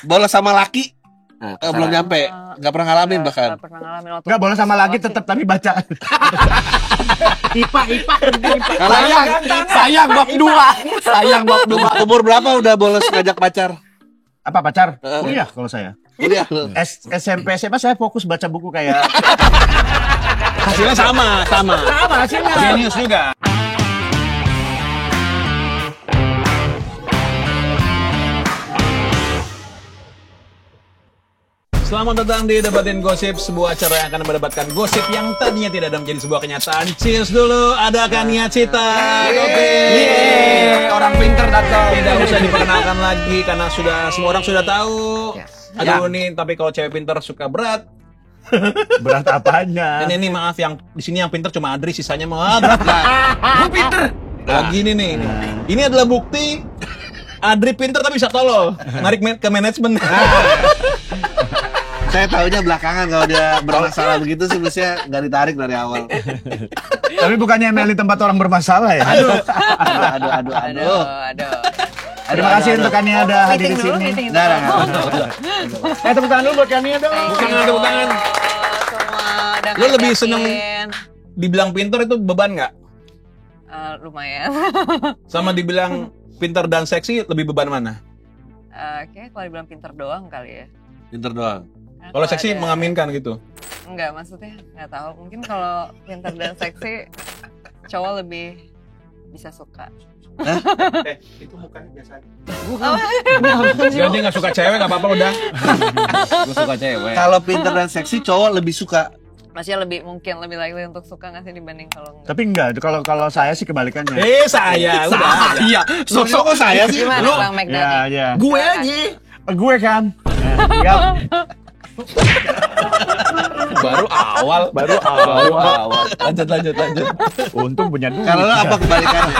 bolos sama laki. Belum nyampe, nggak pernah ngalamin bahkan. Nggak pernah ngalamin waktu Nggak boleh sama lagi tetap tapi baca. IPA. Sayang bab 2. Sayang bab 2. Umur berapa udah bolos ngajak pacar? Apa pacar? Kuliah kalau saya. Kuliah. SMP SMA saya fokus baca buku kayak. Hasilnya sama. Sama hasilnya. Genius juga. Selamat datang di Debatin Gosip, sebuah acara yang akan mendebatkan gosip yang tadinya tidak ada menjadi sebuah kenyataan. Cheers dulu, ada Kania Cita. Oke. Orang pinter datang. Tidak usah diperkenalkan lagi karena semua orang sudah tahu. Aduh nih, tapi kalau cewek pinter suka berat. Berat apanya? Dan ini maaf yang di sini yang pinter cuma Adri, sisanya mau berat. Gue pinter. Nah, gini nih. Ini adalah bukti Adri pinter tapi bisa tolol. Narik ke manajemen. Saya tahunya belakangan kalau dia bermasalah begitu sih mestinya nggak ditarik dari awal. Tapi bukannya Meli tempat orang bermasalah ya? Aduh. Terima kasih untuk Kania ada hadir di sini. Tepuk tangan dulu buat Kania dong. Tepuk tangan. Lu lebih seneng dibilang pinter itu beban nggak? lumayan. Sama dibilang pinter dan seksi lebih beban mana? Kayaknya kalau dibilang pinter doang kali ya. Pinter doang. Nah, Kalau seksi mengaminkan gitu? Enggak, maksudnya nggak tahu. Mungkin kalau pinter dan seksi cowok lebih bisa suka. Itu mukanya biasa aja. Dia nggak suka cewek, nggak apa-apa udah. Gue suka cewek. Kalau pinter dan seksi cowok lebih suka. Maksudnya mungkin lebih likely untuk suka nggak sih dibanding kalau enggak. Tapi enggak, kalau saya sih kebalikannya. Saya udah. Iya. Sosok kok saya sih. Gimana Bang McDaddy? Ya. Gue aja. Gue kan. Baru awal. Lanjut. Untung punya duit. Kalau lo apa kebalikannya?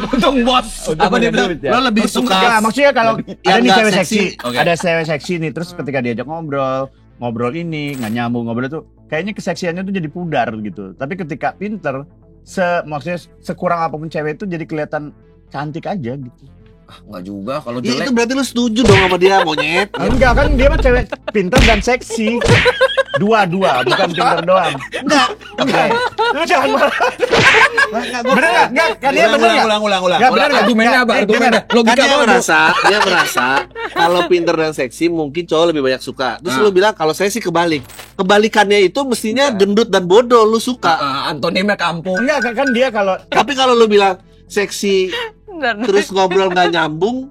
Untung bos. Apa dia bilang? Lo lebih suka Enggak, maksudnya kalau ada nih nggak cewek seksi. seksi, Oke. ada cewek seksi nih, terus ketika diajak ngobrol ini nggak nyambung ngobrol tuh, kayaknya keseksiannya tuh jadi pudar gitu. Tapi ketika pinter, maksudnya sekurang apapun cewek itu jadi kelihatan cantik aja gitu. Enggak juga kalau Ya, jelek. itu berarti lo setuju dong sama dia, monyet. Enggak kan dia mah cewek pinter dan seksi. Dua, bukan pinter doang. Enggak. Lu jangan marah. Bener nggak? Enggak, kan dia bener nggak? Ulang. Nggak, bener nggak? Argumennya apa? Nggak, Argumennya. Kan Logika dia apa? merasa kalau pinter dan seksi mungkin cowok lebih banyak suka. Terus lu bilang kalau saya sih kebalik. Kebalikannya itu mestinya gendut dan bodoh lu suka. Antonimnya kampung. Enggak, kan dia kalau Tapi kalau lu bilang seksi Dan terus ngobrol nggak nyambung,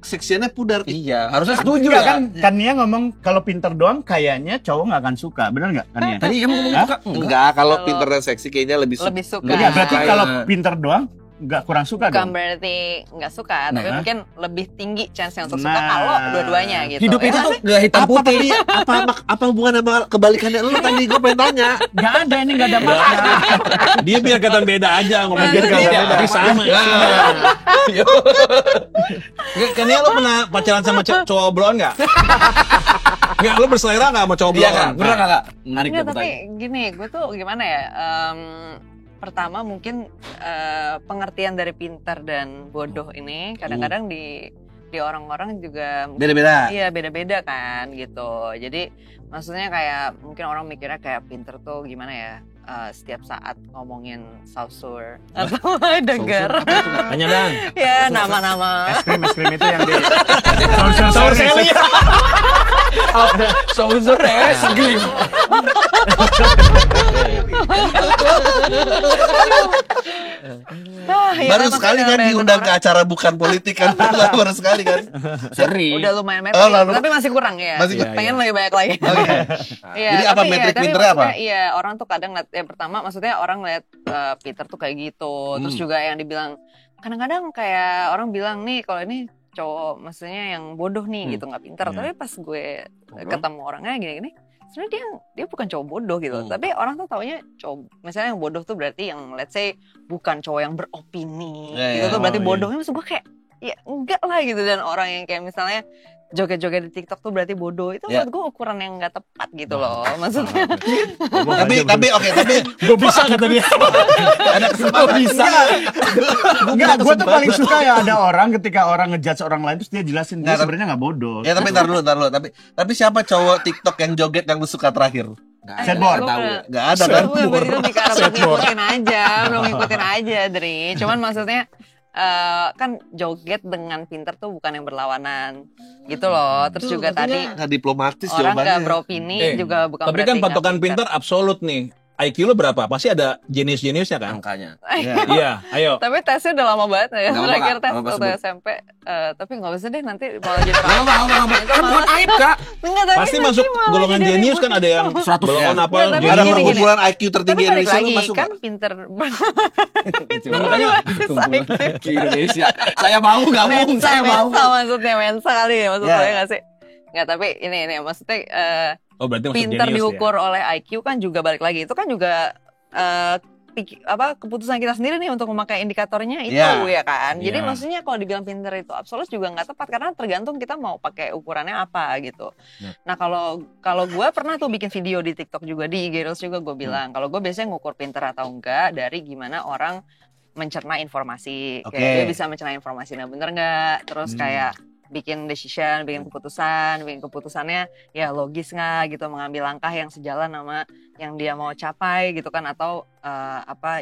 seksiannya pudar. Iya, harusnya setuju enggak, ya. kan dia ngomong kalau pinter doang kayaknya cowok nggak akan suka. Bener nggak kan dia? Tadi kamu ngomong Hah? suka? Enggak, kalau pinter dan seksi kayaknya lebih suka. lebih suka. Iya, berarti Kayak- kalau pinter doang nggak kurang suka bukan dong. berarti nggak suka, tapi Nah. mungkin lebih tinggi chance-nya untuk suka Nah. kalau dua-duanya gitu. Hidup itu Ya, tuh gak hitam Apa putih. tadi? Apa hubungan sama kebalikannya lu tadi? Gue pengen tanya. Nggak ada ini nggak ada makna. Dia biar kelihatan beda aja ngomong Biar kelihatan Iya, beda. tapi sama. Kan lo pernah pacaran sama cowok obrolan nggak? Nggak, lo berselera nggak sama cowok Iya obrolan? kan? Bener kagak? Menarik Enggak, tuh tapi pertanyaan. gini, gue tuh gimana ya? Pertama mungkin pengertian dari pintar dan bodoh ini kadang-kadang di orang-orang juga Beda-beda. iya beda-beda kan gitu. Jadi maksudnya kayak mungkin orang mikirnya kayak pinter tuh gimana ya? Setiap saat ngomongin sausur atau degar. Tanya Dan. Ya nama-nama. Es krim itu yang di Saur Sally. Sauser es glim. Ya, Baru sekali kan diundang ke acara bukan politik kan. Baru sekali kan. Seri. Udah lumayan mepet, Oh, lalu. tapi masih kurang ya. Masih pengen lebih banyak lagi. Oke. Iya, Jadi apa tapi metrik tapi pinternya apa? maksudnya, iya, orang tuh kadang liat, yang pertama maksudnya orang lihat Peter tuh kayak gitu. Terus juga yang dibilang kadang-kadang kayak orang bilang nih kalau ini cowok maksudnya yang bodoh nih gitu, nggak pinter. Tapi pas gue ketemu orangnya gini-gini, sebenarnya dia bukan cowok bodoh gitu. Tapi orang tuh taunya cowok, misalnya yang bodoh tuh berarti yang let's say bukan cowok yang beropini Ya, gitu ya. tuh berarti Oh, iya. bodohnya. Maksud gue kayak ya enggak lah gitu. Dan orang yang kayak misalnya joget-joget di TikTok tuh berarti bodoh. Itu menurut gue ukuran yang nggak tepat gitu loh. Maksudnya Tapi oke, tapi Gue bisa kata dia. ada kesempatan bisa. Enggak, gue tuh paling suka ya ada orang ketika orang ngejudge orang lain terus dia jelasin dia Nggak, sebenarnya nggak bodoh. Ya tapi ntar dulu. Tapi siapa cowok TikTok yang joget yang lu suka terakhir? Sad board. Nggak ada kan? gue berarti lebih ke arah belum ngikutin aja, Dri. Cuman maksudnya kan joget dengan pinter tuh bukan yang berlawanan gitu loh. Terus juga tadi Nggak diplomatis orang jawabannya. gak beropini juga bukan Tapi berarti kan nggak patokan pinter absolut nih. IQ lo berapa? Pasti ada jenius-jeniusnya kan? Angkanya. Iya, ayo. Tapi tesnya udah lama banget ya. Nggak apa-apa, Terakhir tes nggak apa-apa waktu sebut. SMP. Tapi nggak usah deh, nanti malah jadi Nggak apa-apa. Kan buat aib, Kak. Enggak, tapi Pasti nanti masuk malah golongan jadi jenius ribut. kan ada yang 100 belon ya. apa. Nggak, tapi Ada gini, perkumpulan IQ Tapi tertinggi balik Indonesia lu lagi masuk kan nggak? pinter Makanya Di Indonesia. Saya mau gabung, saya mau. Mensa maksudnya Mensa kali ya maksudnya Ya. nggak sih? Nggak, tapi ini maksudnya Oh, berarti masuk pinter jenius diukur oleh IQ kan juga balik lagi itu kan juga keputusan kita sendiri nih untuk memakai indikatornya itu ya kan. Jadi Iya. maksudnya kalau dibilang pinter itu absolut juga nggak tepat karena tergantung kita mau pakai ukurannya apa gitu. Ya. Nah kalau gue pernah tuh bikin video di TikTok juga di Girls juga gue bilang kalau gue biasanya ngukur pinter atau enggak dari gimana orang mencerna informasi. Oke. Kayak dia bisa mencerna informasi nah bener nggak? Terus kayak bikin decision, bikin keputusannya ya logis nggak gitu, mengambil langkah yang sejalan sama yang dia mau capai gitu kan, atau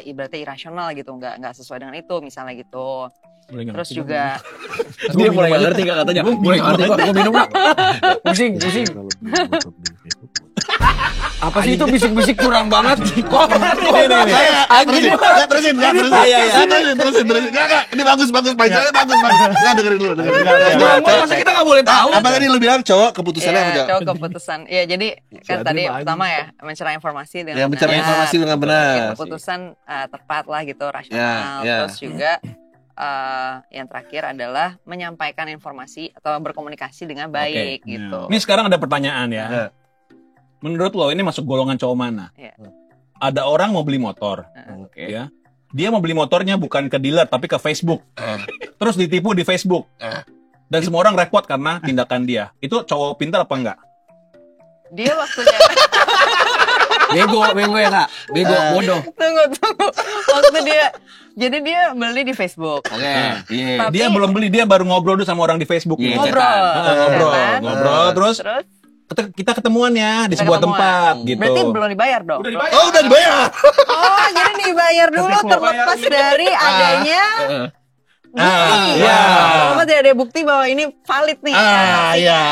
ibaratnya irasional gitu, nggak sesuai dengan itu misalnya gitu. Terus juga Dia mulai nggak ngerti Kak katanya. Mulai nggak ngerti Kak. Gue minum Kak. Pusing. Apa sih itu bisik-bisik kurang banget? Kok? Terusin. Nggak. Ini bagus. Panjangnya bagus. Nggak, dengerin dulu. Masa kita nggak boleh tahu? Apa tadi lu bilang cowok keputusannya ya, udah? cowok keputusan. Ya jadi kan tadi pertama ya mencerna informasi dengan Ya, mencerna benar, informasi dengan benar. bikin keputusan tepat lah gitu, rasional. Ya. Terus juga yang terakhir adalah menyampaikan informasi atau berkomunikasi dengan baik gitu. Ini sekarang ada pertanyaan ya. Ya. Menurut lo ini masuk golongan cowok mana? Ya. Ada orang mau beli motor, Oke. ya. Dia mau beli motornya bukan ke dealer tapi ke Facebook. Terus ditipu di Facebook. Dan semua orang repot karena tindakan dia. Itu cowok pintar apa enggak? Dia waktunya Bego ya Kak. Bego bodoh. tunggu waktu dia beli di Facebook. Oke. Iya. Tapi- Dia belum beli, dia baru ngobrol dulu sama orang di Facebook. Iya, Ngobrol. Ngobrol. Ngobrol. Terus kita ketemuan ya di Kita sebuah ketemuan. tempat gitu. Berarti belum dibayar dong. Oh, udah dibayar. Oh, jadi dibayar dulu terlepas dari adanya bukti. iya. Terlepas dari ada bukti bahwa ini valid nih. Iya.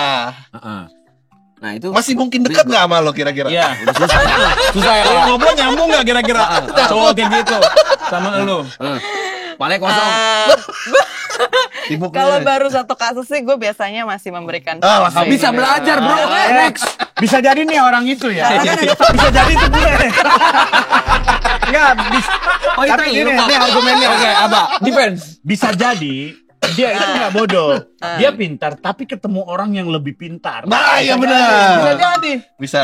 Nah itu Masih mungkin dekat nggak sama lo kira-kira? Iya. susah ya Kalau Kak. ngobrol nyambung nggak kira-kira cowok kayak gitu sama lu? Palanya kosong. Sibuk Kalau nih. baru satu kasus sih gue biasanya masih memberikan Ah, sanksi. Bisa belajar bro. Next. Bisa jadi nih orang itu ya. Karena kan ada Bisa jadi itu gue. Enggak, Oh itu tapi ini ini argumennya. Oke, apa? Defense. Bisa jadi dia itu nggak bodoh. Dia pintar, tapi ketemu orang yang lebih pintar. Nah, iya Bisa benar. jadi. Bisa.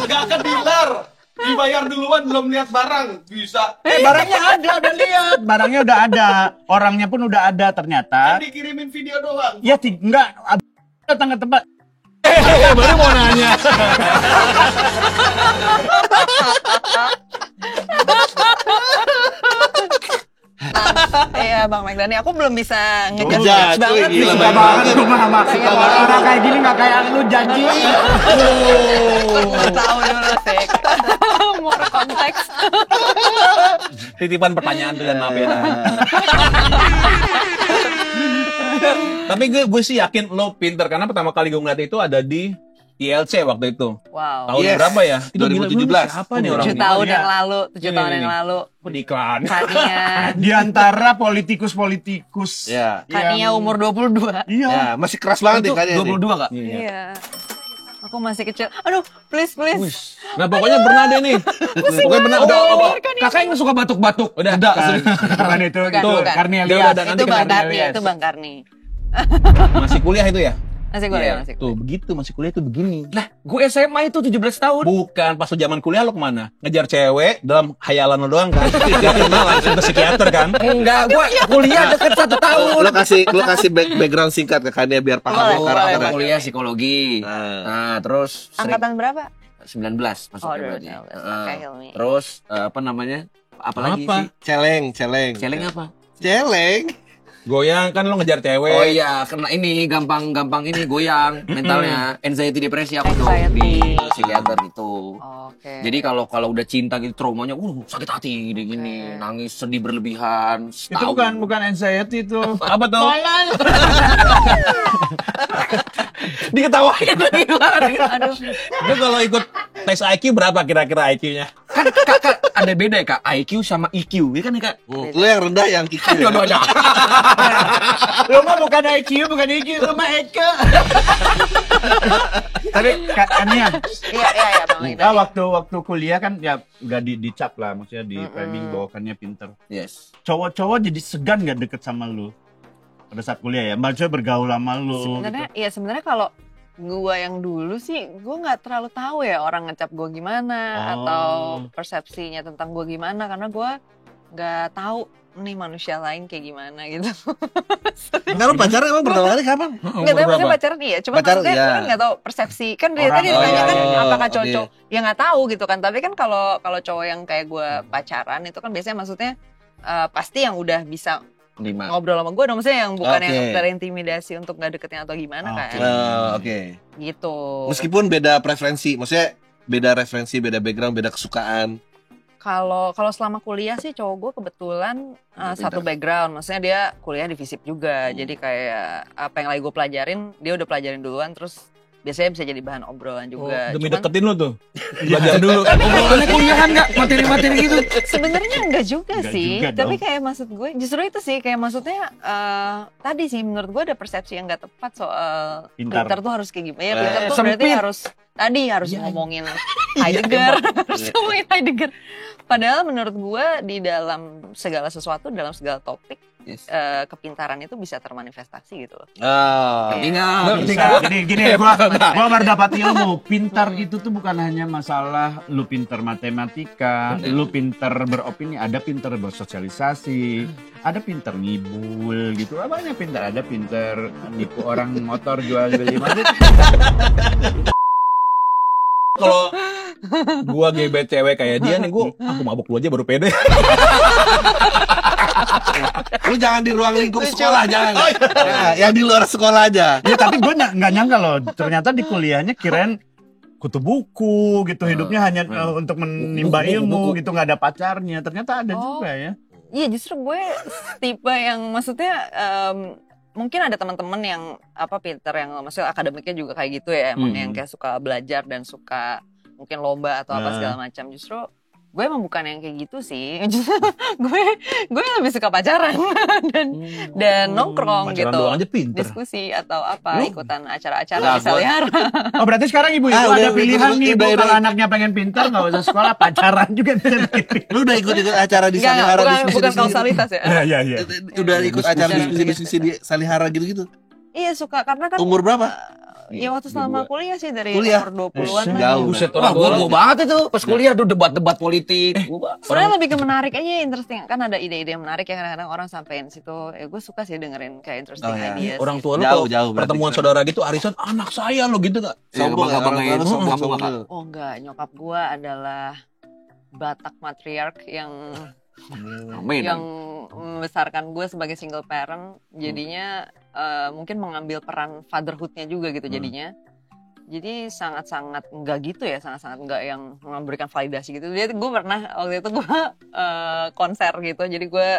Gak ke dealer, dibayar duluan belum lihat barang, bisa. Barangnya ada, udah lihat. Barangnya udah ada. Orangnya pun udah ada ternyata. Dikirimin video doang. Ya enggak datang ke tempat. Baru mau nanya. Iya Bang Megdani, aku belum bisa ngejudge Ngejudge, banget gila, sih. Suka banget rumah sama orang kayak gini nggak kayak lu janji. Tahu dulu sih. More konteks. Titipan pertanyaan tuh dan maaf ya. Tapi gue sih yakin lo pinter karena pertama kali gue ngeliat itu ada di ILC waktu itu. Wow. Tahun Yes. berapa ya? Itu 2017. Siapa nih orang 7 ini? tahun Iya. yang lalu, 7 Ini, tahun ini. yang lalu. Di iklan. Kania, Di antara politikus-politikus. Ya. Kania umur 22. Iya. Ya, masih keras banget nih kayaknya. 22 Kak. Iya. Aku masih kecil. Aduh, please. Nah pokoknya pernah deh nih. Pokoknya pernah udah apa? Kakak yang suka batuk-batuk. Udah. Bukan itu, Bukan, itu bukan. Karnelia. Dia udah, nanti Itu kita Bang Karni, Cornelius. itu Bang Karni. Masih kuliah itu ya? Masih kuliah, Iya, masih Tuh, kuliah. begitu masih kuliah tuh begini. Lah, gue SMA itu 17 tahun. Bukan, pas lu zaman kuliah lo kemana? Ngejar cewek dalam hayalan lo doang kan? Gak kenal langsung ke psikiater kan? Enggak, gue kuliah deket 1 tahun. Lo kasih background singkat ke Kania biar paham Boleh, Aku karakternya. kuliah psikologi. Nah. Nah, terus Angkatan berapa? 19 masuknya berarti. 2019. Heeh. Oke, Hilmi. Terus apa namanya? Apalagi Apa? sih? Celeng. Celeng apa? Celeng. Goyang kan lo ngejar cewek. Oh iya, kena ini gampang ini goyang mentalnya, anxiety depresi aku tuh Anxiety. di psikiater gitu. Oke. Jadi kalau udah cinta gitu traumanya, sakit hati gini, nangis sedih berlebihan. Itu setahun. bukan anxiety itu. Apa tuh? Diketawain lagi. Aduh. Lu kalau ikut tes IQ berapa kira-kira IQ-nya? Kan Kak, ada beda ya Kak, IQ sama EQ, ya kan ya Kak? Lo yang rendah yang kiki. Ya? Dua-duanya. Lu mah bukan IQ, bukan IQ, lu mah Eke. Tapi Kak Ania, Iya, Bang. nah, waktu kuliah kan ya udah dicap lah, maksudnya di framing bawakannya pinter. Yes. Cowok-cowok jadi segan gak deket sama lu pada saat kuliah ya? Maksudnya bergaul sama lu. Sebenarnya kalau gua yang dulu sih, gua nggak terlalu tahu ya orang ngecap gua gimana atau persepsinya tentang gua gimana, karena gua nggak tahu nih manusia lain kayak gimana gitu. Nah, lo pacaran emang pertama kali kapan? Nggak tahu maksudnya pacaran iya, cuma Pacaran, maksudnya iya. gua kan nggak tahu persepsi kan dari Orang, tadi oh, ditanya kan iya, apakah oke. cocok, ya nggak tahu gitu kan. Tapi kan kalau cowok yang kayak gua pacaran itu kan biasanya maksudnya pasti yang udah bisa 5. ngobrol sama gue dong, maksudnya yang bukan yang Oke. terintimidasi untuk nggak deketin atau gimana kan, Oke. gitu. Meskipun beda preferensi, maksudnya beda referensi, beda background, beda kesukaan. Kalau selama kuliah sih cowok gue kebetulan satu background, maksudnya dia kuliah di FISIP juga, jadi kayak apa yang lagi gue pelajarin dia udah pelajarin duluan, terus biasanya bisa jadi bahan obrolan juga. Demi Cuman deketin lo tuh. Belajar dulu. Obrolannya kuliahan nggak? Materi-materi gitu. sebenarnya enggak juga Enggak sih, juga tapi dong. kayak maksud gue justru itu sih kayak maksudnya tadi sih menurut gue ada persepsi yang nggak tepat soal Pintar. pintar tuh harus kayak gimana ya, pintar tuh Sempit. berarti harus ngomongin Heidegger, harus ngomongin Heidegger. Padahal menurut gue di dalam segala sesuatu, dalam segala topik, Yes. kepintaran itu bisa termanifestasi gitu loh. Ingat. Gini, gua baru dapat ilmu. Pintar itu tuh bukan hanya masalah lu pintar matematika, lu pintar beropini, ada pintar bersosialisasi, ada pintar ngibul gitu. Banyak pintar, ada pintar nipu orang motor jual beli macam. Kalau gua gebet cewek kayak dia nih, aku mabuk lu aja baru pede. Lu jangan di ruang lingkup sekolah, jangan. Ya, yang di luar sekolah aja. Ya tapi gue nggak nyangka loh, ternyata di kuliahnya kirain kutu buku gitu, hidupnya hanya untuk menimba ilmu gitu, nggak ada pacarnya. Ternyata ada Oh. juga ya. Iya, justru gue tipe yang maksudnya mungkin ada teman-teman yang pinter, yang maksudnya akademiknya juga kayak gitu ya, emang yang kayak suka belajar dan suka mungkin lomba atau apa segala macam. Justru gue emang bukan yang kayak gitu sih. Justru gue lebih suka pacaran dan nongkrong Pacaran gitu, doang aja pinter. diskusi atau apa, ikutan acara-acara di Salihara. Oh berarti sekarang ibu-ibu Udah, ada pilihan nih, Bu, udah. kalau anaknya pengen pintar nggak usah sekolah, pacaran juga bisa bikin. Lu udah ikut acara di Enggak, Salihara, bukan diskusi-diskusi kausalitas ya. Iya iya. Udah ikut acara Diskusi. diskusi-diskusi di Salihara gitu-gitu. Iya, suka karena kan Umur berapa? ya waktu selama kuliah sih dari Kuliah? umur 20-an lah. Jauh. Buset, orang gue banget itu pas kuliah tuh debat-debat politik. Sebenarnya lebih ke menarik aja, interesting. Kan ada ide-ide yang menarik ya, kadang-kadang orang sampein situ. Gue suka sih dengerin kayak interesting Oh, ya. ideas. Orang tua lu Jauh, kalau jauh berarti. pertemuan saudara gitu, arisan anak saya lo gitu gak? Sombong ya, orang tua lu sombong. Oh enggak, nyokap gue adalah Batak matriark yang Amin. yang membesarkan gue sebagai single parent. Jadinya mungkin mengambil peran fatherhood-nya juga gitu jadinya. Jadi sangat-sangat enggak gitu ya, sangat-sangat enggak yang memberikan validasi gitu. Jadi gue pernah waktu itu gue konser gitu. Jadi gue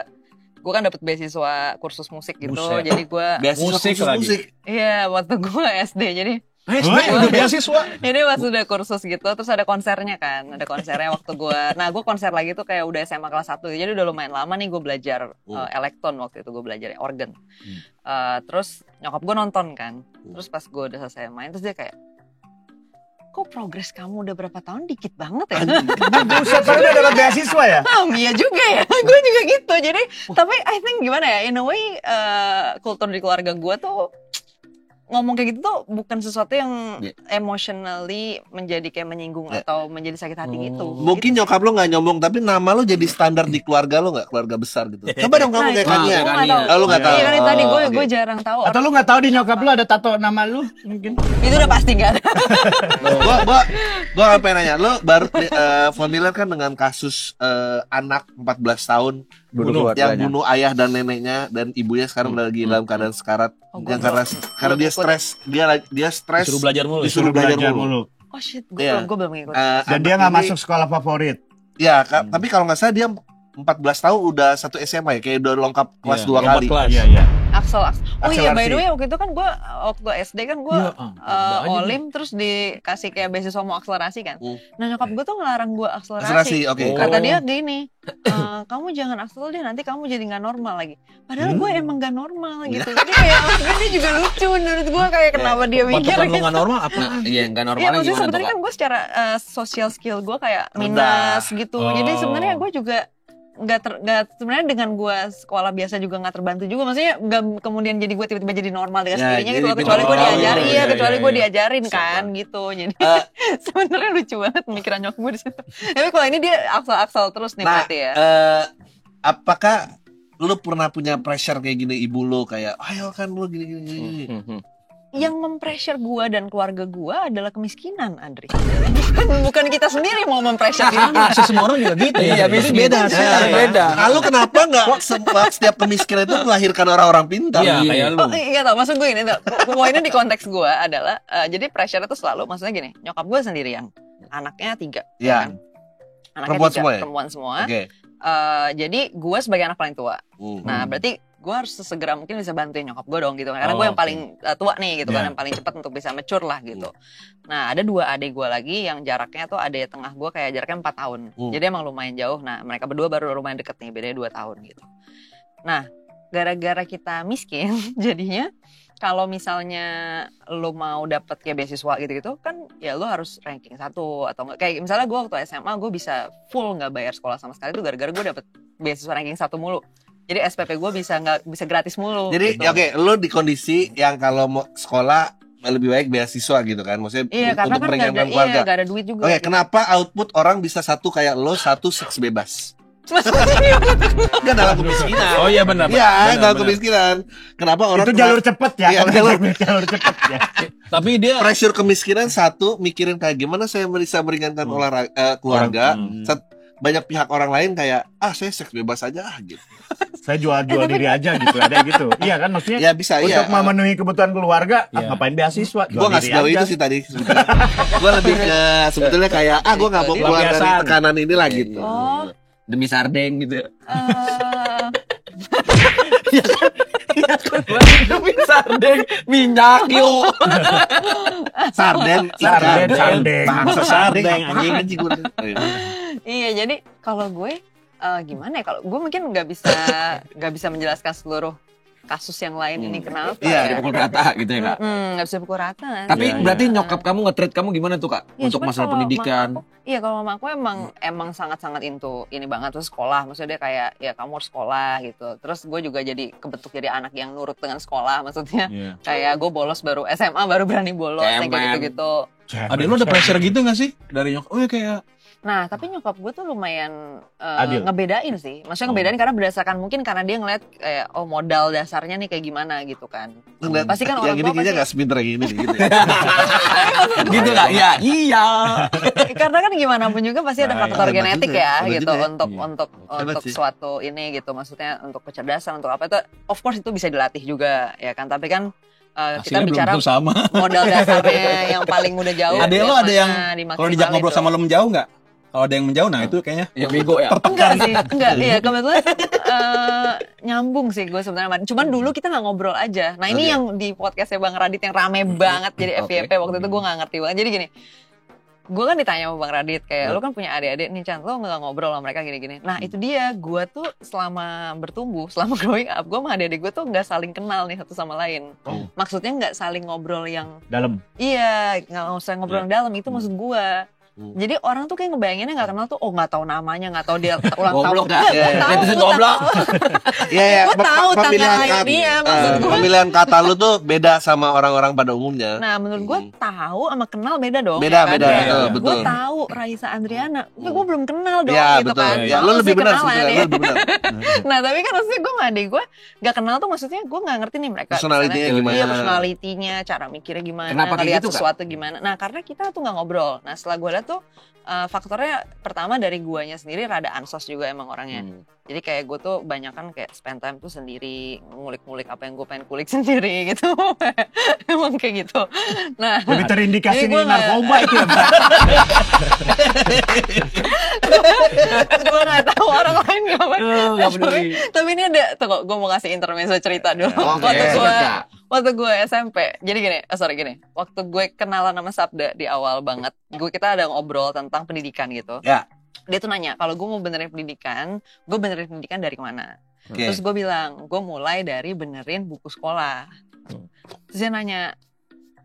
kan dapet beasiswa kursus musik gitu. Buset. Jadi gue Musik lagi. iya waktu gue SD. Jadi Udah beasiswa. ini pas udah kursus gitu, terus ada konsernya kan, ada konsernya waktu gue, gue konser lagi tuh kayak udah SMA kelas 1, jadi udah lumayan lama nih gue belajar elektron waktu itu, gue belajar organ. Terus nyokap gue nonton kan, terus pas gue udah selesai main, terus dia kayak, kok progres kamu udah berapa tahun dikit banget ya? Buset, baru udah dapat beasiswa ya? Iya juga ya, gue juga gitu. Jadi, tapi I think gimana ya, in a way kultur di keluarga gue tuh ngomong kayak gitu tuh bukan sesuatu yang Iya. emotionally menjadi kayak menyinggung atau menjadi sakit hati gitu. Mungkin nyokap lo nggak nyombong, tapi nama lo jadi standar di keluarga lo nggak, keluarga besar gitu. Coba dong kamu kayak itu Kania. gua nggak tahu. Oh, lu nggak tahu. Iya kan itu tadi gue Oke. jarang tahu. Atau lu nggak tahu di nyokap lu ada tato nama lu mungkin? Itu udah pasti nggak ada. Gua pengen nanya, lo baru familiar kan dengan kasus anak 14 tahun yang bunuh ayah dan neneknya dan ibunya sekarang lagi dalam keadaan sekarat yang karena dia stres, dia stres Disuruh belajar mulu. disuruh belajar mulu. Oh shit, Iya. gue belum ngikut. Dan dia nggak masuk sekolah favorit. Ya, tapi kalau nggak salah dia 14 tahun udah satu SMA ya, kayak udah lengkap kelas Iya, 2 lompat kali. kelas. Iya. Axel. Oh iya, by the Akselerasi. way waktu itu kan gue waktu SD kan gue Iya, udah aja olim terus dikasih kayak beasiswa mau akselerasi kan. Hmm. Nah nyokap gue tuh ngelarang gue Akselerasi, akselerasi. oke. Kata dia gini, kamu jangan akselerasi deh nanti kamu jadi nggak normal lagi. Padahal gue emang nggak normal gitu. Jadi kayak maksudnya dia juga lucu menurut gue kayak kenapa dia mikir Patokan lu gitu. nggak normal apa? Nah, iya nggak Iya normalnya maksudnya gimana tuh sebenarnya Kak? kan gue secara social skill gue kayak Rendah. minus gitu. Jadi Oh. sebenarnya gue juga nggak sebenarnya dengan gue sekolah biasa juga nggak terbantu juga, maksudnya nggak kemudian jadi gue tiba-tiba jadi normal dengan Ya, sendirinya jadi gitu loh, kecuali gue oh, diajarin iya, kecuali iya, gue iya. diajarin Siapa? kan gitu. Jadi Eh, sebenarnya lucu banget pemikiran nyokap gue di situ. Tapi kalau ini dia aksal-aksal terus nih Nah, berarti ya. apakah lu pernah punya pressure kayak gini ibu lu kayak, ayo kan lu gini. Yang mempressure gue dan keluarga gue adalah kemiskinan, Andri. bukan kita sendiri mau mempressure diri kita. Semua orang juga gitu ya. Iya, biasanya beda hasilnya, Nah, beda. Lalu kenapa nggak setiap kemiskinan itu melahirkan orang-orang pintar? Iya, kayak lu. Oh iya tau, maksud gue ini tuh, poinnya di konteks gue adalah jadi pressure itu selalu, maksudnya gini, nyokap gue sendirian, anaknya 3, Iya. kan? Anaknya Perempuan 3, semua ya? perempuan semua. Oke. Jadi gue sebagai anak paling tua, Hmm. nah berarti gue harus sesegera mungkin bisa bantuin nyokap gue dong gitu, karena Oh, gue yang oke. paling tua nih gitu kan, Iya. yang paling cepat untuk bisa mature lah gitu. Nah ada 2 adik gue lagi yang jaraknya tuh adik tengah gue kayak jaraknya 4 tahun, jadi emang lumayan jauh. Nah mereka berdua baru lumayan deket nih, bedanya 2 tahun gitu. Nah gara-gara kita miskin jadinya kalau misalnya lo mau dapet kayak beasiswa gitu-gitu kan ya lo harus ranking 1 atau enggak, kayak misalnya gue waktu SMA gue bisa full nggak bayar sekolah sama sekali tuh gara-gara gue dapet beasiswa ranking 1 mulu. Jadi SPP gue bisa gratis mulu. Jadi gitu. oke, lu di kondisi yang kalau mau sekolah lebih baik beasiswa gitu kan, maksudnya Iya karena untuk kan meringankan keluarga. gak ada duit juga. Oke, gitu. kenapa output orang bisa satu kayak lo, satu seks bebas? Maksudnya Kan dalam kemiskinan. Oh iya benar. Iya, Benar, dalam benar. kemiskinan. Kenapa orang Itu jalur cepet ya. Iya, Kalau jalur- jalur cepet ya. Tapi dia pressure kemiskinan satu, mikirin kayak gimana saya bisa meringankan keluarga. Banyak pihak orang lain kayak saya seks bebas aja gitu. Saya jual-jual diri aja gitu, ada gitu. Iya kan maksudnya Ya bisa untuk ya. memenuhi kebutuhan keluarga, Iya. ngapain beasiswa? Gue nggak sejauh itu sih tadi. Gue lebih ke sebetulnya kayak gue nggak mau keluar dari Pelampiasan. tekanan inilah gitu. oh Demi sardeng gitu. eh, Demi sardeng minyak yuk. Sarden, Sarden, ikan. sarden. Bangsa Sarden, sarden anjing. anjing gua. iya jadi kalau gue gimana ya, kalau gue mungkin nggak bisa menjelaskan seluruh kasus yang lain ini kenapa Iya, ya. Dipukul rata gitu ya Kak. Nggak bisa pukul rata. Tapi Iya, berarti nyokap kamu nge-treat kamu gimana tuh Kak? Ya, Untuk cuman masalah kalau pendidikan. mama aku- Iya kalau mama aku emang sangat-sangat into ini banget, terus sekolah, maksudnya dia kayak ya kamu harus sekolah gitu. Terus gue juga jadi kebentuk jadi anak yang nurut dengan sekolah, maksudnya Iya. kayak gue bolos baru SMA baru berani bolos yang kayak Cemen. gitu-gitu. Ada lu ada pressure gitu gak sih dari nyokap? Oh ya kayak Nah tapi nyokap gue tuh lumayan Adil. ngebedain sih, maksudnya ngebedain karena berdasarkan mungkin karena dia ngeliat kayak modal dasarnya nih kayak gimana gitu kan. Ngeliat Pasti kan yang orang gini tua kayaknya pasti- nggak sepinter yang ini gitu. Gitu Kak? Iya. Iya. Karena kan gimana pun juga pasti ada Nah, faktor hebat genetik juga, ya hebat gitu juga ya. untuk Iya. Hebat untuk sih. suatu ini gitu, maksudnya untuk kecerdasan untuk apa itu of course itu bisa dilatih juga ya kan, tapi kan kita hasilnya belum bicara tentu sama. modal dasarnya yang paling mudah jauh. Adek lo ada yang kalau dijak ngobrol sama lo lo menjauh nggak? Kalau ada yang menjauh, nah itu kayaknya Ya bego ya. enggak sih, enggak, iya kebetulan nyambung sih gue sebenarnya. Cuman dulu kita nggak ngobrol aja. Nah ini Oke. yang di podcastnya Bang Radit yang rame banget jadi Oke. FYP waktu itu gue nggak ngerti banget. Jadi gini, gue kan ditanya sama Bang Radit kayak lu kan punya adik-adik nih Chan, lo nggak ngobrol sama mereka gini-gini. Nah itu dia, gue tuh selama bertumbuh, selama growing up, gue sama adik-adik gue tuh nggak saling kenal nih satu sama lain. Oh. Maksudnya nggak saling ngobrol yang dalam. iya, nggak usah ngobrol yang dalam, itu maksud gue. Jadi orang tuh kayak ngebayanginnya nggak kenal tuh, oh nggak tahu namanya, nggak tahu dia ulang tahun. Goblok dah. Netizen goblok. Iya, Gue tahu pemilihan tanggal kata, dia, maksud gue. pemilihan kata lu tuh beda sama orang-orang pada umumnya. Nah, menurut gue tahu sama kenal beda dong. Beda, ya kan? beda, Kayak, betul, gue betul. tahu Raisa Andriana, tapi gue belum kenal dong Iya, gitu betul. kan. Ya, Kalau lu lebih mesti benar kenalan, sebetulnya, ya. lu lebih benar. Nah, tapi kan maksudnya gue nggak deh, gue nggak kenal tuh maksudnya gue nggak ngerti nih mereka. Personalitinya misalnya, gimana? Iya, personalitinya, cara mikirnya gimana, Kenapa kayak ngeliat gitu, Kak? sesuatu gimana. Nah, karena kita tuh nggak ngobrol. Nah, setelah gue lihat tuh faktornya pertama dari guanya sendiri rada ansos juga emang orangnya. Jadi kayak gue tuh banyak kan kayak spend time tuh sendiri, ngulik-ngulik apa yang gue pengen kulik sendiri gitu. Emang kayak gitu. Nah, Lebih terindikasi jadi nih gua nggak- narkoba itu ya, Mbak. gue nggak tahu orang lain ngapain. Nggak peduli. Tapi ini ada, tunggu, gue mau ngasih intermezzo cerita dulu. Oke, Waktu gue SMP, jadi gini, gini, waktu gue kenalan sama Sabda di awal banget, kita ada ngobrol tentang pendidikan gitu. Ya. Dia tuh nanya, kalau gue mau benerin pendidikan, gue benerin pendidikan dari mana? Oke. Terus gue bilang, gue mulai dari benerin buku sekolah. Terus dia nanya,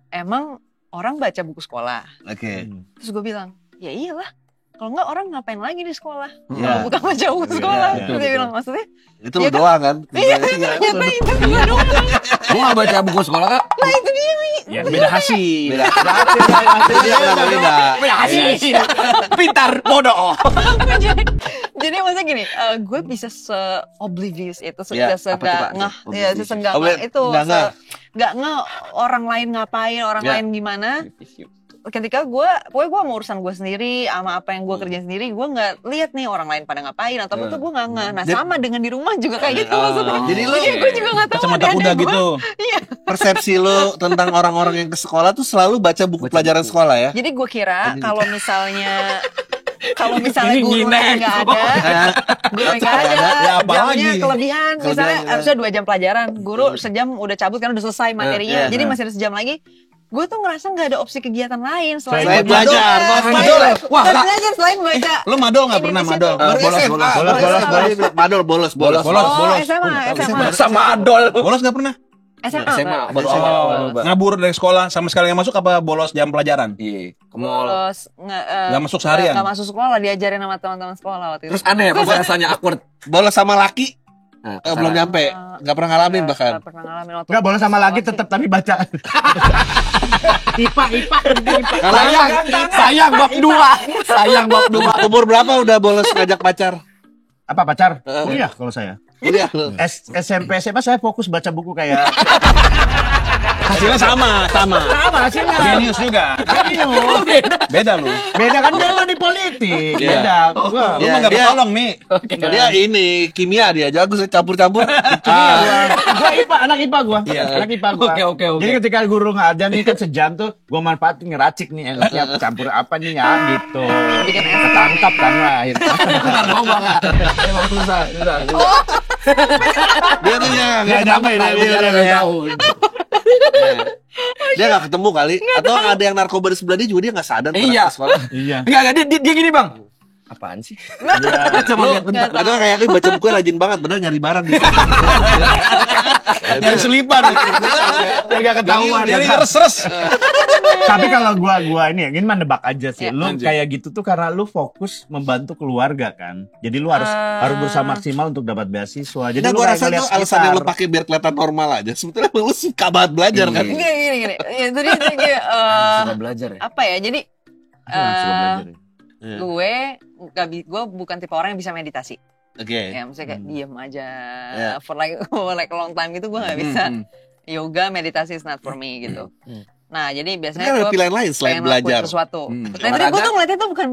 emang orang baca buku sekolah? Oke. Terus gue bilang, ya iyalah. Kalau enggak orang ngapain lagi di sekolah? Iya. Kalau bukan baca buku sekolah. iya, Terus dia bilang, maksudnya, Itu Iya lu kan? doang kan? iya ternyata itu gue doang. Gue gak baca buku sekolah, Kak. Nah itu dia, Mi. Ya, beda hasil. Beda. Hasilnya beda. Beda hasil. Pintar, bodoh. Jadi maksudnya gini, gue bisa se-oblivious itu, Ya, apa tuh, seenggak Pak? ngeh, Oblivious. ya seenggak Obli- ngeh itu, nggak ngeh. nggak ngeh orang lain ngapain, orang Ya. lain gimana. Ketika pokoknya gue mau urusan gue sendiri, sama apa yang gue kerjain sendiri, gue nggak lihat nih orang lain pada ngapain, ataupun tuh gue nggak ngeh. Nah Jadi- sama dengan di rumah juga kayak gitu maksudnya. Jadi lu gue juga nggak tahu Kacamata ada kuda gua. gitu. Iya. persepsi lu tentang orang-orang yang ke sekolah tuh selalu baca buku pelajaran sekolah ya? Jadi gue kira kalau misalnya Ini guru ngineng. nggak ada, guru nggak ada, Ya, apa jamnya lagi? kelebihan. Misalnya Kelebihan, harusnya 2 jam pelajaran, guru sejam udah cabut karena udah selesai materinya, iya. jadi masih ada sejam lagi. Gue tuh ngerasa nggak ada opsi kegiatan lain selain Selain belajar. Madol. Wah, Selain Kak. belajar, selain baca. Lo madol nggak Ini pernah di situ. madol? Bolos. Oh, SMA. Sama Adol. Bolos nggak pernah? SMA. SMA baru Oh. awal. Ngabur dari sekolah sama sekali nggak masuk apa bolos jam pelajaran? Iya, ke mall. Bolos, Nggak masuk seharian? Nggak masuk sekolah, diajarin sama teman-teman sekolah waktu itu. Terus aneh pas rasanya awkward. Bolos sama laki Nah, belum nyampe, nggak pernah ngalamin bahkan. Nggak pernah ngalamin waktu Enggak boleh sama lagi sekolah tetap tapi baca. IPA. sayang bab 2. Sayang bab 2. Umur berapa udah bolos ngajak pacar? Apa pacar? Kuliah kalau saya. Kuliah. SMP SMA saya fokus baca buku kayak Hasilnya sama. sama hasilnya. Genius juga. Beda lu. Beda kan dia mah di politik. Iya. Beda. Gua Lu Iya, mah nggak dia- bertolong, Mi. Dia ini kimia dia jago sih campur-campur. gua IPA, anak IPA gua. Anak IPA gua. Oke. Jadi ketika guru nggak ada nih kan sejam tuh gua manfaatin ngeracik nih siap campur apa nih ya gitu. Bikin Ketangkap kan lah akhirnya. Mau banget. Emang susah. Dia tuh ya nggak nyampe, Tahun. dia nggak ketemu kali atau ada yang narkoba di sebelah dia juga dia nggak sadar pernah Iya. ke sekolah. Iya. Enggak, dia gini, Bang. Apaan sih? Coba lihat bentar. Atau kayak ini baca buku rajin banget bener nyari barang gitu. Dari selipan. Enggak ketahuan. Dari res-res. Tapi kalau gua ini mah nebak aja sih. Ya. Lu kayak gitu tuh karena lu fokus membantu keluarga kan. Jadi lu harus berusaha maksimal untuk dapat beasiswa. Jadi Nah, lu gua kayak rasa ngeliat tuh alasan yang lu sekitar. pakai biar kelihatan normal aja. Sebetulnya lu suka banget belajar kan. Gini. Ya, itu dia kayak Suka belajar ya. apa ya? Jadi Ah, suka belajar ya. gue bukan tipe orang yang bisa meditasi. Oke. Ya, misalnya kayak diem aja Ya. for like a long time gitu gue nggak bisa. Yoga, meditasi is not for me gitu. Nah, jadi Tapi biasanya kan ada gue pilihan lain selain pengen ngelakuin belajar. sesuatu. Nah, tadi gue Olahraga. tuh ngeliatnya tuh bukan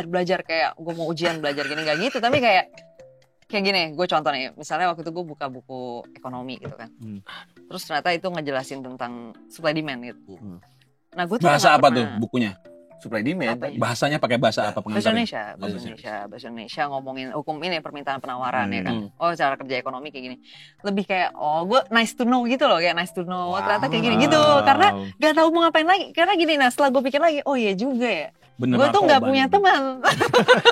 belajar kayak gue mau ujian belajar gini gak gitu, tapi kayak gini, gue contoh nih, misalnya waktu itu gue buka buku ekonomi gitu kan, terus ternyata itu ngejelasin tentang supply demand gitu. Nah, gue tuh Bahasa nggak apa pernah- tuh bukunya? Supply demand. Apa ya? Bahasanya pakai bahasa apa Bahasa pengantarnya? Indonesia ngomongin hukum ini permintaan penawaran ya kan. Oh, cara kerja ekonomi kayak gini. Lebih kayak gue nice to know gitu loh, kayak nice to know. Ternyata kayak gini gitu. Karena gak tahu mau ngapain lagi. Karena gini, nah setelah gue pikir lagi, oh iya juga ya. Bener Gue tuh nggak punya teman.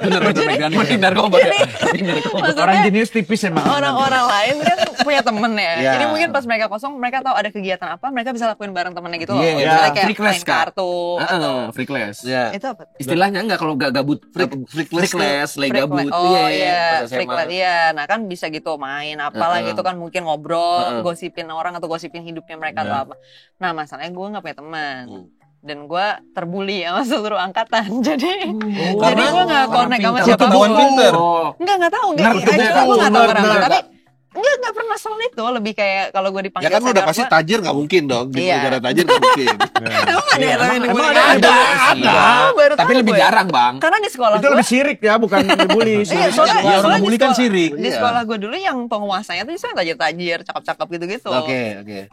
Bener McDani. Mending narkoba. Orang jenius tipis emang. Orang-orang lain kan punya temen ya. Iya. Jadi mungkin pas mereka kosong, mereka tahu ada kegiatan apa, mereka bisa lakuin bareng temennya gitu loh. Iya, Misalnya kayak free class, main Kak. kartu atau Free class. Ya. itu apa? Istilahnya enggak kalau enggak gabut. Free Free class, lagi gabut. Oh iya, pas free SMA. class, iya. Nah kan bisa gitu main apalah gitu kan, mungkin ngobrol, gosipin orang atau gosipin hidupnya mereka atau apa. Nah masalahnya gue nggak punya teman. Dan gue terbully sama seluruh angkatan. Jadi gue nggak connect sama siapa Ketahuan pinter. Nggak tahu. Gue nggak tahu kenapa. Tapi nggak pernah soal itu. Lebih kayak kalau gue dipanggil Ya kan lu udah senior pasti gua, tajir nggak mungkin dong. Gitu Iya. negara tajir nggak mungkin. emang ada yang lain emang bully? ada. Baru Tapi tahu lebih gue. jarang, Bang. Karena di sekolah Itu gue lebih sirik ya, bukan dibully. Iya, soalnya, Ya, orang soalnya ngebully di kan sekolah- sirik. Di sekolah gue dulu yang penguasanya tuh justru yang tajir-tajir, cakep-cakep gitu-gitu. Oke.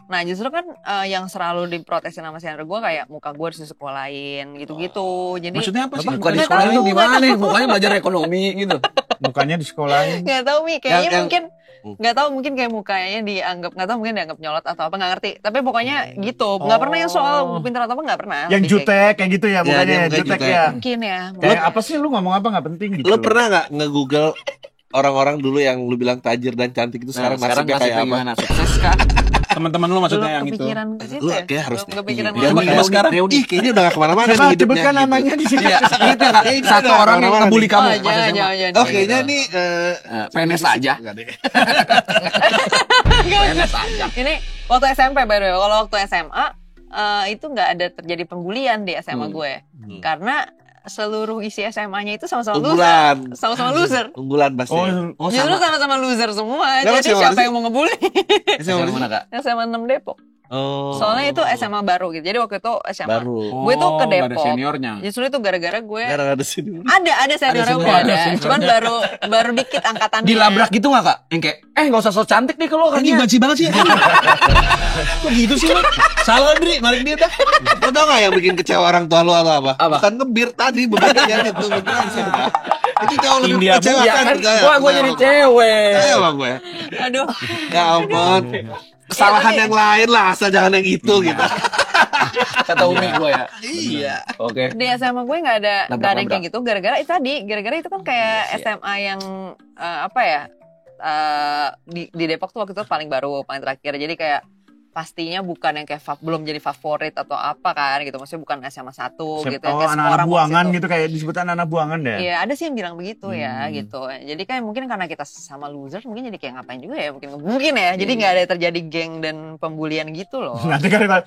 Nah justru kan yang selalu diprotesin sama senior gue kayak muka gue harus disekolahin gitu-gitu. Jadi Maksudnya apa sih? Bukan di Nggak sekolah tahu, itu nggak gimana nih? tahu. Mukanya belajar ekonomi gitu. Mukanya di sekolahin. nggak tahu Mi, kayaknya Yang- mungkin nggak tahu mungkin kayak mukanya dianggap nggak tahu mungkin dianggap nyolot atau apa nggak ngerti. Tapi pokoknya gitu. Nggak pernah yang soal pintar atau apa nggak pernah. Yang Lebih kayak- jutek kayak gitu ya, dia mukanya mukanya jutek jutek. ya. Mungkin ya. Kayak apa sih lu ngomong apa nggak penting gitu. Lu pernah nggak nge-google orang-orang dulu yang lu bilang tajir dan cantik itu sekarang nasibnya kayak apa? gimana? Sukses kah? Teman-teman lu maksudnya Belum yang itu. kepikiran ke situ Lu ya? kayak harus Belum kepikiran deh. Ya, banget. coba sekarang. Ih, kayaknya udah gak kemana-mana Coba nih hidupnya. sebutkan gitu. namanya di sini. Iya, itu kan satu orang yang ngebully kamu. Oh, pas jangan, SMA. jangan, jangan. Oh, kayaknya nih PNS aja. Enggak deh. PNS aja. Ini waktu SMP by the way. Kalau waktu SMA itu nggak ada terjadi pembulian di SMA gue. Karena seluruh isi SMA-nya itu sama-sama loser. Unggulan. Sama-sama loser. Unggulan pasti. Oh, Justru sama-sama loser semua. Kenapa Jadi sih, siapa Mas? yang mau ngebully? SMA mana, Kak? SMA 6 Depok. Oh. Soalnya itu SMA baru gitu. Jadi waktu itu SMA. Baru. Gue tuh ke Oh, nggak ada Depok. seniornya. Justru itu gara-gara gue Gara-gara ada sini. ada seniornya udah ada. Cuman baru dikit angkatannya. Dilabrak gitu nggak, Kak? Yang kayak, nggak usah so cantik nih kalau Ini kan. banci banget sih. Kok gitu sih lu? Salah Dri, balik dia dah. Lo tau gak yang bikin kecewa orang tua lo atau apa? Apa? Bukan ngebir tadi, begitu yang itu beneran sih. Itu jauh lebih India kecewa Ya kan, gua jadi cewek. Ayo bang gue. Aduh. Ya ampun. Kesalahan yang lain lah, asal jangan yang itu gitu. Kata Umi gua ya. Iya. Oke. Di SMA gue nggak ada yang kayak Labrak. gitu gara-gara itu tadi gara-gara itu kan kayak SMA yang apa ya di Depok tuh waktu itu paling baru paling terakhir jadi kayak pastinya bukan yang kayak belum jadi favorit atau apa kan gitu maksudnya bukan SMA 1 gitu Oh, kayak semua anak-anak orang mau buangan situ. gitu kayak disebut anak buangan deh. Iya ada sih yang bilang begitu ya gitu jadi kan mungkin karena kita sama loser mungkin jadi kayak ngapain juga ya mungkin ya jadi nggak ada terjadi geng dan pembulian gitu loh. Nanti kan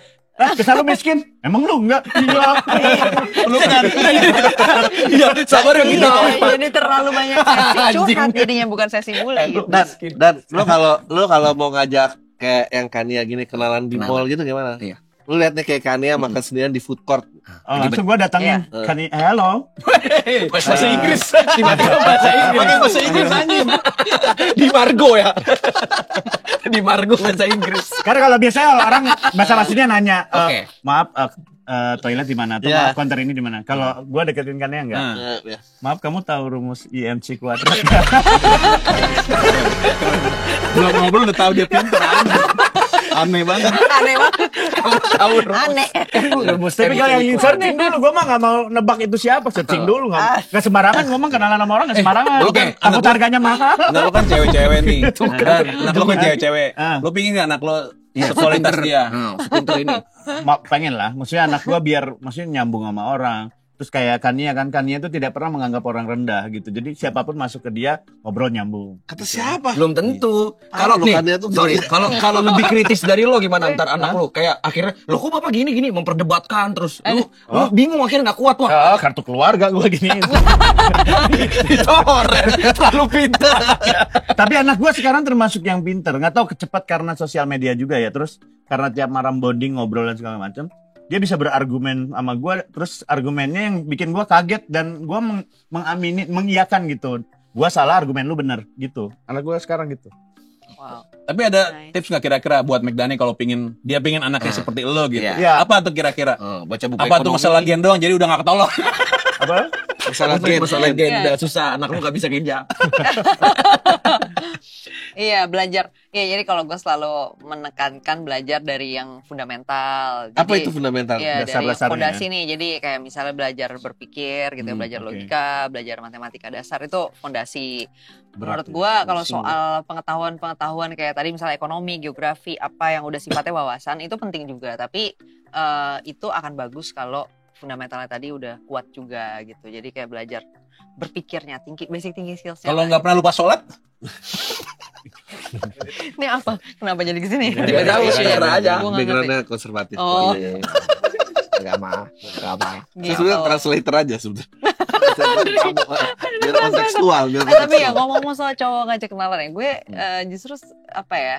kesal lu miskin, emang lu enggak? Iya. Lu kan. Iya, sabar ya kita. Iya, jadi terlalu banyak sesi curhat jadinya bukan sesi bully gitu. Dan lo kalau mau ngajak kayak yang Kania gini kenalan di mall gitu gimana? Iya. Lu lihat nih kayak Kania makan sendirian di food court. Oh, langsung gua datangin. Kan hello. Bahasa Inggris. Tiba-tiba bahasa Inggris. Pakai bahasa Inggris anjing. Di Margo ya. Di Margo bahasa Inggris. Karena kalau biasanya orang bahasa aslinya nanya, Oke. maaf toilet di mana atau Iya. maaf counter ini di mana. Kalau gua deketin Kania enggak? Ya. Maaf kamu tahu rumus IMC kuadrat? Belum ngobrol udah tahu dia pintar. Aneh banget. Aneh banget. Tahu Aneh. Tapi kalau yang searching dulu, gue mah gak mau nebak itu siapa. Searching dulu, gak sembarangan ngomong kenalan sama orang, gak sembarangan. Oke, Takut harganya mahal. Anak lo kan cewek-cewek nih. Dan anak lo kan cewek-cewek. Ah. Lo pingin gak anak lo seksualitas dia? Sepinter ini. Pengen lah, maksudnya anak gue biar maksudnya nyambung sama orang. Terus kayak Kania itu tidak pernah menganggap orang rendah gitu. Jadi siapapun masuk ke dia ngobrol nyambung. Kata siapa? Belum tentu. Ah, Kalau nih, bukannya tuh sorry, gini. kalau lebih kritis dari lo gimana ntar anak lo kayak akhirnya lo kok bapak gini memperdebatkan terus lu bingung akhirnya nggak kuat wah. Kartu keluarga gue gini. Dicoret, terlalu pintar. Tapi anak gue sekarang termasuk yang pinter. Nggak tahu kecepat karena sosial media juga ya. Terus karena tiap malam bonding ngobrol dan segala macam. Dia bisa berargumen sama gue, terus argumennya yang bikin gue kaget dan gue mengamini, mengiyakan gitu. Gue salah, argumen lu bener gitu. Anak gue sekarang gitu. Wow. Tapi ada Nice. tips nggak kira-kira buat McDani kalau pingin anaknya seperti lo gitu? Iya. Apa tuh kira-kira? Baca buku Apa tuh masalah gen doang jadi udah nggak ketolong? Apa? Masalah Masalah gen. gen udah susah, anak lu nggak bisa kerja. Iya, belajar. Iya, jadi kalau gue selalu menekankan belajar dari yang fundamental. Apa Jadi, itu fundamental? ya dari yang Dasar-dasarnya fondasi nih. Jadi kayak misalnya belajar berpikir gitu, belajar oke. logika, belajar matematika dasar itu fondasi. Berat Menurut ya, gue kalau pusing soal pengetahuan kayak tadi misalnya ekonomi, geografi, apa yang udah sifatnya wawasan itu penting juga. Tapi itu akan bagus kalau fundamentalnya tadi udah kuat juga gitu. Jadi kayak belajar berpikirnya, basic thinking skills-nya. Kalau nggak pernah lupa sholat, Ini apa? Kenapa jadi kesini? Tidak tahu sih, cara aja. Gua nggak ngerti. Backgroundnya konservatif. Oh. Iya. Agama. Gitu. Sebenarnya translator aja sebenarnya. Biar kontekstual. Tapi ya ngomong soal cowok ngajak kenalan ya, gue justru apa ya?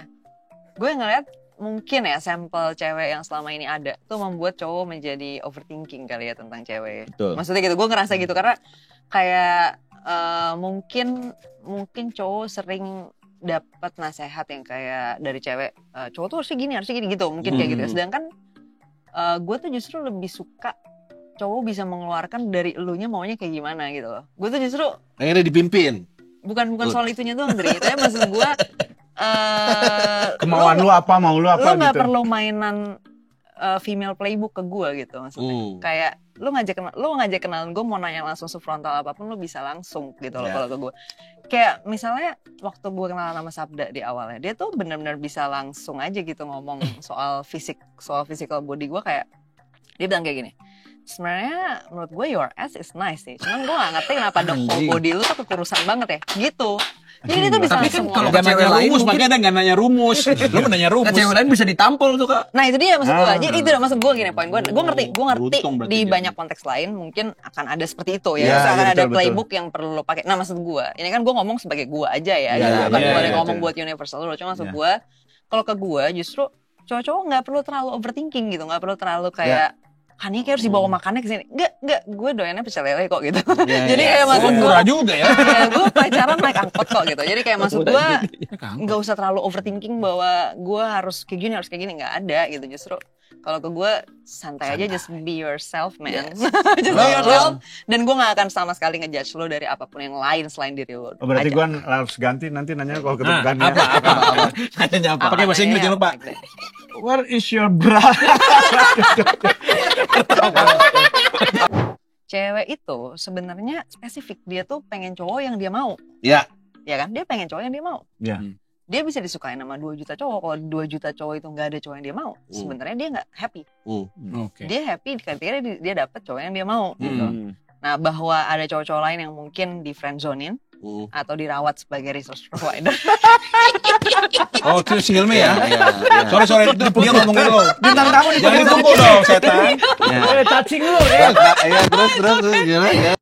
Gue ngeliat mungkin ya sampel cewek yang selama ini ada tuh membuat cowok menjadi overthinking kali ya tentang cewek. Betul. Maksudnya gitu, gue ngerasa gitu karena kayak mungkin cowok sering dapat nasehat yang kayak dari cewek, cowok tuh harusnya gini gitu, mungkin kayak gitu. Sedangkan gue tuh justru lebih suka cowok bisa mengeluarkan dari elunya maunya kayak gimana gitu loh. Gue tuh justru akhirnya dipimpin. bukan soal itunya doang, Dri. Tapi maksud gue kemauan lu apa, mau lu apa lu nggak gitu. perlu mainan female playbook ke gue gitu maksudnya. Kayak lu ngajak kenalan gue, mau nanya langsung sefrontal apapun lu bisa langsung gitu loh kalau ke gue. Kayak misalnya waktu gue kenalan sama Sabda di awalnya, dia tuh benar-benar bisa langsung aja gitu ngomong soal physical body gue. Kayak dia bilang kayak gini, sebenarnya menurut gue your ass is nice sih, cuman gue gak ngerti kenapa the whole body lu tuh kekurusan banget ya gitu. Jadi dia tuh bisa Tapi kan langsung kalau ngomong. nggak nanya cewek lain rumus, mungkin- makanya dia nggak nanya rumus. Lu menanya Kan rumus. cewek lain bisa ditampol tuh, Kak. Nah itu dia maksud gue. Jadi itu udah maksud gue gini, poin gue ngerti beruntung berarti di dia. banyak konteks lain mungkin akan ada seperti itu ya. Ya, Terus akan iya, ada betul, playbook yang perlu lo pakai. Nah maksud gue, ini kan gue ngomong sebagai gue aja ya, Iya, bukan iya, gue iya, ngomong iya. buat universal lo. Cuma maksud Iya. gue, kalau ke gue justru cowok-cowok nggak perlu terlalu overthinking gitu, nggak perlu terlalu kayak kan ini kayak harus dibawa makannya ke sini. Enggak, gue doyannya pecel lele kok gitu. Jadi kayak maksud gue, Murah juga ya. gue pacaran naik angkot kok gitu. Jadi kayak maksud gue nggak usah terlalu overthinking bahwa gue harus kayak gini, nggak ada gitu. Justru kalau ke gue santai aja, just be yourself man. Just be yourself, dan gue nggak akan sama sekali ngejudge lo dari apapun yang lain selain diri lo. Oh, berarti aja. gue harus ganti nanti nanya kalau ketemu kan ya. Apa? Nanya apa? Pakai bahasa Inggris jangan lupa. Where is your bra? Cewek itu sebenarnya spesifik, dia tuh pengen cowok yang dia mau. Ya. Ya kan, dia pengen cowok yang dia mau. Ya. Dia bisa disukain sama 2 juta cowok. Kalau 2 juta cowok itu nggak ada cowok yang dia mau, sebenarnya dia nggak happy. Oke. Dia happy ketika dia dapet cowok yang dia mau gitu. Nah, bahwa ada cowok-cowok lain yang mungkin di friendzonin atau dirawat sebagai resource provider. Oh, itu si Hilmi ya? Iya. Sorry, dia ngomongin lo. Bintang tamu Jangan dipukul dong, setan. touching lu. Ya, terus gimana ya?